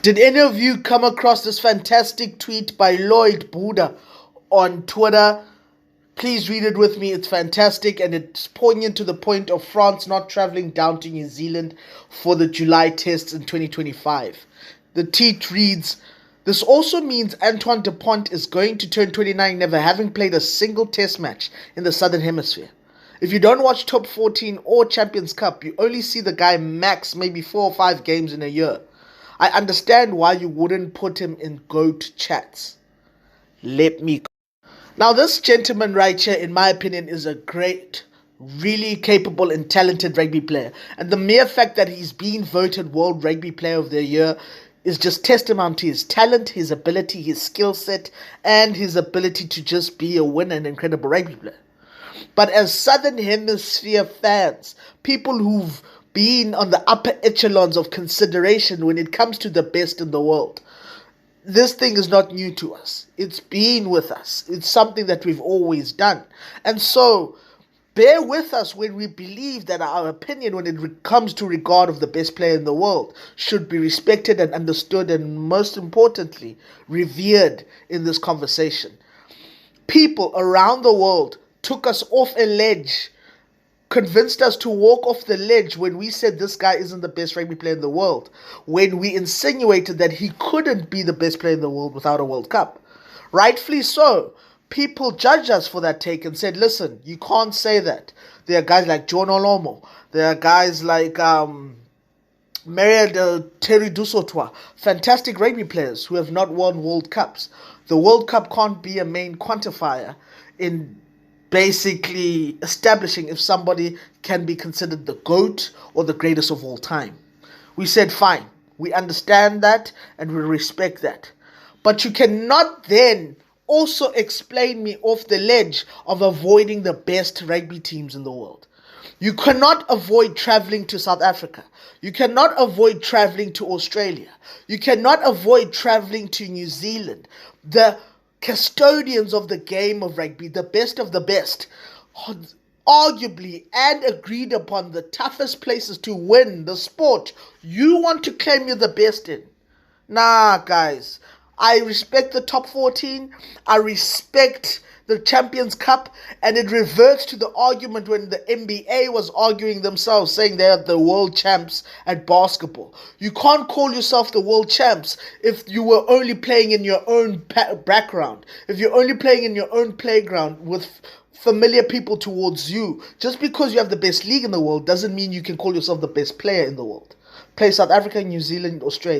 Did any of you come across this fantastic tweet by Lloyd Buddha on Twitter? Please read it with me. It's fantastic and it's poignant to the point of France not traveling down to New Zealand for the July tests in 2025. The tweet reads, "This also means Antoine Dupont is going to turn 29 never having played a single test match in the Southern Hemisphere. If you don't watch Top 14 or Champions Cup, you only see the guy max maybe 4 or 5 games in a year. I understand why you wouldn't put him in GO.A.T chats. Let me go." Now, this gentleman right here, in my opinion, is a great, really capable and talented rugby player. And the mere fact that he's been voted World Rugby Player of the Year is just testament to his talent, his ability, his skill set, and his ability to just be a winner and incredible rugby player. But as Southern Hemisphere fans, people who've been on the upper echelons of consideration when it comes to the best in the world, this thing is not new to us. It's been with us. It's something that we've always done. And so, bear with us when we believe that our opinion when it comes to regard of the best player in the world should be respected and understood and, most importantly, revered in this conversation. People around the world took us off a ledge, convinced us to walk off the ledge when we said this guy isn't the best rugby player in the world, when we insinuated that he couldn't be the best player in the world without a World Cup. Rightfully so. People judged us for that take and said, listen, you can't say that. There are guys like John Olomo. There are guys like Maria Terry Dusautois, fantastic rugby players who have not won World Cups. The World Cup can't be a main quantifier in basically establishing if somebody can be considered the GOAT or the greatest of all time. We said, fine, we understand that and we respect that. But you cannot then also explain me off the ledge of avoiding the best rugby teams in the world. You cannot avoid traveling to South Africa. You cannot avoid traveling to Australia. You cannot avoid traveling to New Zealand. The custodians of the game of rugby, the best of the best, arguably and agreed upon the toughest places to win the sport you want to claim you're the best in. Nah, guys. I respect the top 14. I respect the Champions Cup, and it reverts to the argument when the NBA was arguing themselves, saying they're the world champs at basketball. You can't call yourself the world champs if you were only playing in your own background, if you're only playing in your own playground with familiar people towards you. Just because you have the best league in the world doesn't mean you can call yourself the best player in the world. Play South Africa, New Zealand, Australia.